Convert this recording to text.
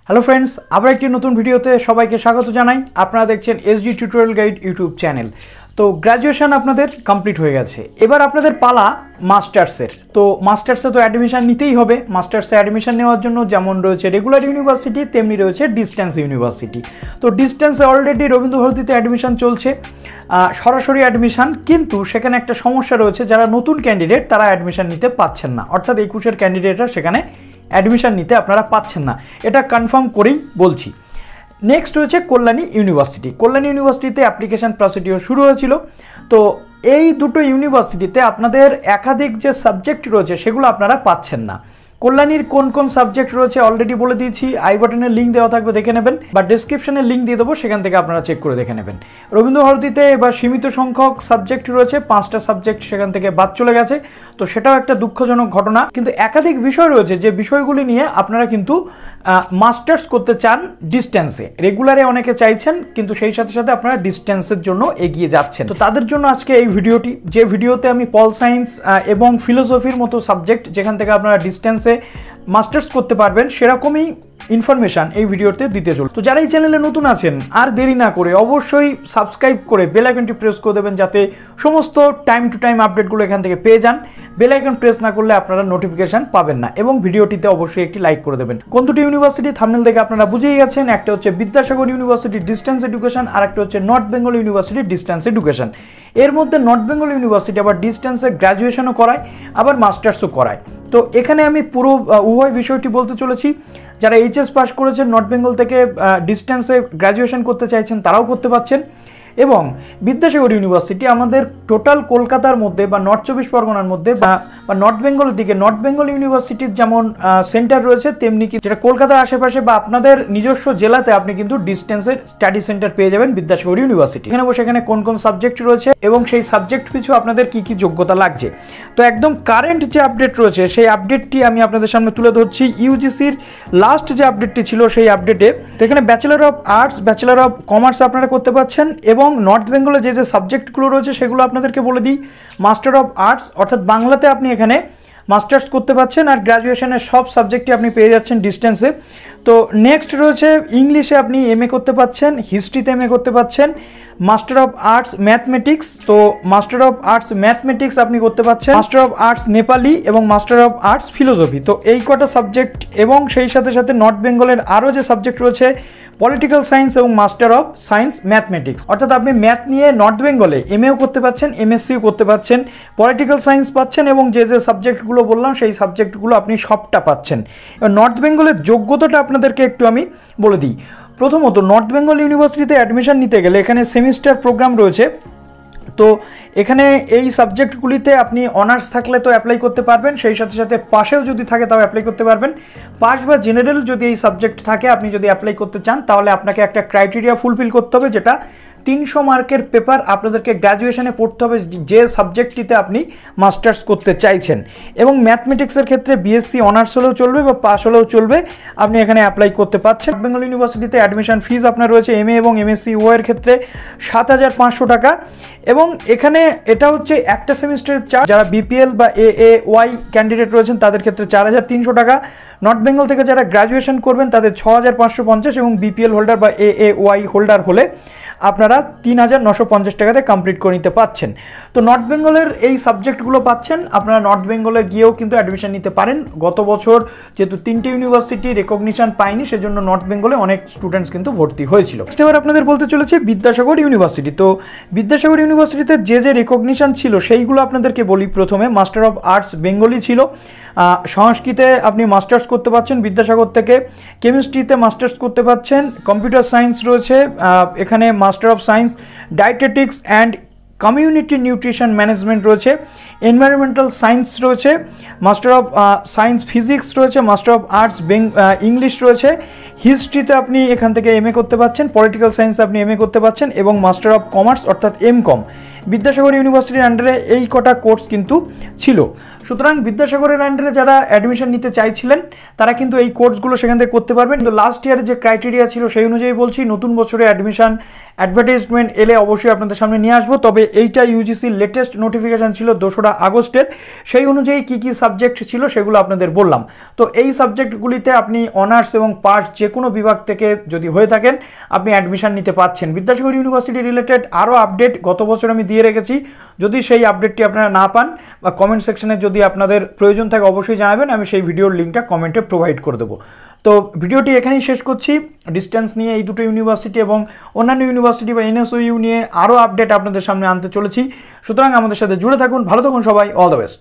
Hello friends, আবার একটি নতুন ভিডিওতে সবাইকে স্বাগত জানাই। আপনারা দেখছেন SD tutorial guide YouTube channel. তো গ্র্যাজুয়েশন আপনাদের কমপ্লিট হয়ে গেছে, এবার আপনাদের পালা মাস্টার্সের। তো মাস্টার্সে তো অ্যাডমিশন নিতেই হবে। মাস্টার্সে অ্যাডমিশন নেওয়ার জন্য যেমন রয়েছে রেগুলার ইউনিভার্সিটি, তেমনি রয়েছে ডিস্টেন্স ইউনিভার্সিটি। তো ডিস্টেন্সে অলরেডি রবীন্দ্রভারতীতে অ্যাডমিশন চলছে, সরাসরি অ্যাডমিশন। কিন্তু সেখানে একটা সমস্যা রয়েছে, যারা নতুন ক্যান্ডিডেট তারা অ্যাডমিশন নিতে পাচ্ছেন না, অর্থাৎ 21-এর ক্যান্ডিডেটরা সেখানে অ্যাডমিশন নিতে আপনারা পাচ্ছেন না, এটা কনফার্ম করেই বলছি। নেক্সট রয়েছে কল্যাণী ইউনিভার্সিটি। কল্যাণী ইউনিভার্সিটিতে অ্যাপ্লিকেশান প্রসিডিওর শুরু হয়েছিল। তো এই দুটো ইউনিভার্সিটিতে আপনাদের একাধিক যে সাবজেক্ট রয়েছে সেগুলো আপনারা পাচ্ছেন না। কল্যাণীর কোন কোন সাবজেক্ট রয়েছে অলরেডি বলে দিয়েছি, আই বাটনের লিঙ্ক দেওয়া থাকবে, দেখে নেবেন, বা ডেসক্রিপশনের লিঙ্ক দিয়ে দেবো, সেখান থেকে আপনারা চেক করে দেখে নেবেন। রবীন্দ্রভারতীতে এবার সীমিত সংখ্যক সাবজেক্ট রয়েছে, 5টা সাবজেক্ট সেখান থেকে বাদ চলে গেছে। তো সেটাও একটা দুঃখজনক ঘটনা। কিন্তু একাধিক বিষয় রয়েছে যে বিষয়গুলি নিয়ে আপনারা কিন্তু মাস্টার্স করতে চান ডিস্টেন্সে। রেগুলারে অনেকে চাইছেন, কিন্তু সেই সাথে সাথে আপনারা ডিস্টেন্সের জন্য এগিয়ে যাচ্ছেন। তো তাদের জন্য আজকে এই ভিডিওটি, যে ভিডিওতে আমি পল সায়েন্স এবং ফিলোসফির মতো সাবজেক্ট যেখান থেকে আপনারা ডিস্টেন্সে মাস্টার্স করতে পারবেন, সেরকমই ইনফরমেশন এই ভিডিওতে দিতে চল। তো যারা এই চ্যানেলে নতুন আছেন, আর দেরি না করে অবশ্যই সাবস্ক্রাইব করে বেল আইকনটি প্রেস করে দেবেন, যাতে সমস্ত টাইম টু টাইম আপডেটগুলো এখান থেকে পেয়ে যান। বেল আইকন প্রেস না করলে আপনারা নোটিফিকেশন পাবেন না। এবং ভিডিওটিতে অবশ্যই একটি লাইক করে দেবেন। কোন দুটি ইউনিভার্সিটি থাম্বনেল দেখে আপনারা বুঝেই গেছেন। একটা হচ্ছে বিদ্যাসাগর ইউনিভার্সিটি ডিস্টেন্স এডুকেশন, আর একটা হচ্ছে north Bengal university distance education. এর মধ্যে নর্থ বেঙ্গল ইউনিভার্সিটি আবার ডিস্টেন্সে গ্র্যাজুয়েশনও করায়, আবার মাস্টার্সও করায়। তো এখানে আমি পুরো উভয় বিষয়টি বলতে চলেছি। যারা এইচএস পাস করেছেন নর্থ বেঙ্গল থেকে ডিস্টেন্সে গ্র্যাজুয়েশন করতে চাইছেন তারাও করতে পারছেন। এবং বিদ্যাসাগর ইউনিভার্সিটি আমাদের টোটাল কলকাতার মধ্যে বা নর্থ 24 পরগনার মধ্যে বা নর্থ বেঙ্গলের দিকে নর্থ বেঙ্গল ইউনিভার্সিটির যেমন সেন্টার রয়েছে, তেমনি কি যেটা কলকাতার আশেপাশে বা আপনাদের নিজস্ব জেলাতে আপনি কিন্তু ডিস্টেন্সের স্টাডি সেন্টার পেয়ে যাবেন বিদ্যাসাগর ইউনিভার্সিটি। এখানে বসে এখানে কোন কোন সাবজেক্ট রয়েছে এবং সেই সাবজেক্ট পিছু আপনাদের কি কি যোগ্যতা লাগছে। তো একদম কারেন্ট যে আপডেট রয়েছে সেই আপডেটটি আমি আপনাদের সামনে তুলে ধরছি। ইউজিসির লাস্ট যে আপডেটটি ছিল সেই আপডেটে তো এখানে bachelor of arts, bachelor of commerce আপনারা করতে পারছেন। এবং নর্থ বেঙ্গলে যে যে সাবজেক্টগুলো রয়েছে সেগুলো আপনাদেরকে বলে দিই। মাস্টার অফ আর্টস অর্থাৎ বাংলাতে আপনি এখানে মাস্টার্স করতে পারছেন, আর গ্র্যাজুয়েশনের সব সাবজেক্টই আপনি পেয়ে যাচ্ছেন ডিস্টেন্সে। তো নেক্সট রয়েছে ইংলিশে আপনি এমএ করতে পারছেন, হিস্ট্রিতে এমএ করতে পারছেন, মাস্টার অফ আর্টস ম্যাথমেটিক্স, তো মাস্টার অফ আর্টস ম্যাথমেটিক্স আপনি করতে পারছেন, মাস্টার অফ আর্টস নেপালি এবং মাস্টার অফ আর্টস ফিলোসফি। তো এই কটা সাবজেক্ট এবং সেই সাথে সাথে নর্থ বেঙ্গলের আরও যে সাবজেক্ট রয়েছে পলিটিক্যাল সায়েন্স এবং মাস্টার অফ সায়েন্স ম্যাথমেটিক্স। অর্থাৎ আপনি ম্যাথ নিয়ে নর্থ বেঙ্গলে এমএও করতে পারছেন, এমএসসিও করতে পারছেন, পলিটিক্যাল সায়েন্স পাচ্ছেন, এবং যে যে সাবজেক্টগুলো বললাম সেই সাবজেক্টগুলো আপনি সবটা পাচ্ছেন। এবার নর্থ বেঙ্গলের যোগ্যতাটা আপনাদেরকে একটু আমি বলে দিই। প্রথমত নর্থ বেঙ্গল ইউনিভার্সিটিতে অ্যাডমিশন নিতে গেলে এখানে সেমিস্টার প্রোগ্রাম রয়েছে। তো এখানে এই সাবজেক্টগুলিতে আপনি অনার্স থাকলে তো অ্যাপ্লাই করতে পারবেন, সেই সাথে সাথে পাশেও যদি থাকে তাও অ্যাপ্লাই করতে পারবেন। পাস বা জেনারেল যদি এই সাবজেক্ট থাকে, আপনি যদি অ্যাপ্লাই করতে চান তাহলে আপনাকে একটা ক্রাইটেরিয়া ফুলফিল করতে হবে, যেটা 300 মার্কের পেপার আপনাদেরকে গ্র্যাজুয়েশনে পড়তে হবে যে সাবজেক্টটিতে আপনি মাস্টার্স করতে চাইছেন। এবং ম্যাথমেটিক্সের ক্ষেত্রে বিএসসি অনার্স হলেও চলবে বা পাস হলেও চলবে, আপনি এখানে অ্যাপ্লাই করতে পারছেন। বেঙ্গল ইউনিভার্সিটিতে অ্যাডমিশন ফিজ আপনার রয়েছে এমএ এবং এমএসসি উভয়ের ক্ষেত্রে 7,500 টাকা। এবং এখানে এটা হচ্ছে একটা সেমিস্টারের চার্জ। যারা বিপিএল বা এএওয়াই ক্যান্ডিডেট রয়েছেন তাদের ক্ষেত্রে 4,300 টাকা। নর্থ বেঙ্গল থেকে যারা গ্র্যাজুয়েশন করবেন তাদের 6,550, এবং বিপিএল হোল্ডার বা এএওয়াই হোল্ডার হলে আপনারা 3,950 টাকাতে কমপ্লিট করে নিতে পারছেন। তো নর্থ বেঙ্গলের এই সাবজেক্টগুলো পাচ্ছেন, আপনারা নর্থ বেঙ্গলে গিয়েও কিন্তু অ্যাডমিশন নিতে পারেন। গত বছর যেহেতু 3টে ইউনিভার্সিটি রেকগনিশন পায়নি, সেজন্য নর্থ বেঙ্গলে অনেক স্টুডেন্টস কিন্তু ভর্তি হয়েছিল। এবার আপনাদের বলতে চলেছে বিদ্যাসাগর ইউনিভার্সিটি। তো বিদ্যাসাগর ইউনিভার্সিটিতে যে যে রেকগনিশন ছিল সেইগুলো আপনাদেরকে বলি। প্রথমে মাস্টার অফ আর্টস বেঙ্গলি ছিল, সংস্কৃতে আপনি মাস্টার্স করতে পারছেন বিদ্যাসাগর থেকে, কেমিস্ট্রিতে মাস্টার্স করতে পারছেন, কম্পিউটার সায়েন্স রয়েছে, এখানে master of science dietetics and community nutrition management রয়েছে, এনভায়রনমেন্টাল সায়েন্স রয়েছে, মাস্টার অফ সায়েন্স ফিজিক্স রয়েছে, মাস্টার অফ আর্টস ইংলিশ রয়েছে, হিস্ট্রিতে আপনি এখান থেকে এমএ করতে পারছেন, পলিটিক্যাল সায়েন্স আপনি এমএ করতে পারছেন, এবং মাস্টার অফ কমার্স অর্থাৎ এমকম। বিদ্যাসাগর ইউনিভার্সিটির আন্ডারে এই কটা কোর্স কিন্তু ছিল। সুতরাং বিদ্যাসাগরের আন্ডারে যারা অ্যাডমিশন নিতে চাইছিলেন তারা কিন্তু এই কোর্সগুলো সেখান থেকে করতে পারবেন। কিন্তু লাস্ট ইয়ারের যে ক্রাইটেরিয়া ছিল সেই অনুযায়ী বলছি, নতুন বছরে অ্যাডমিশন অ্যাডভার্টাইজমেন্ট এলে অবশ্যই আপনাদের সামনে নিয়ে আসবো। তবে এইটা ইউজিসির লেটেস্ট নোটিফিকেশন ছিল 2রা আগস্টের, সেই অনুযায়ী কী কী সাবজেক্ট ছিল সেগুলো আপনাদের বললাম। তো এই সাবজেক্টগুলিতে আপনি অনার্স এবং পাস যে কোনো বিভাগ থেকে যদি হয়ে থাকেন আপনি অ্যাডমিশন নিতে পারছেন। বিদ্যাসাগর ইউনিভার্সিটি রিলেটেড আরও আপডেট গত বছর আমি দিয়ে রেখেছি, যদি সেই আপডেটটি আপনারা না পান বা কমেন্ট সেকশনে যদি আপনাদের প্রয়োজন থাকে অবশ্যই জানাবেন, আমি সেই ভিডিওর লিঙ্কটা কমেন্টে প্রোভাইড করে দেবো। তো ভিডিওটি এখানেই শেষ করছি। ডিস্টেন্স নিয়ে এই দুটো ইউনিভার্সিটি এবং অন্যান্য ইউনিভার্সিটি বা এনএসইউ নিয়ে আরও আপডেট আপনাদের সামনে আনতে চলেছি। সুতরাং আমাদের সাথে জুড়ে থাকুন, ভালো থাকুন সবাই, অল দ্য বেস্ট।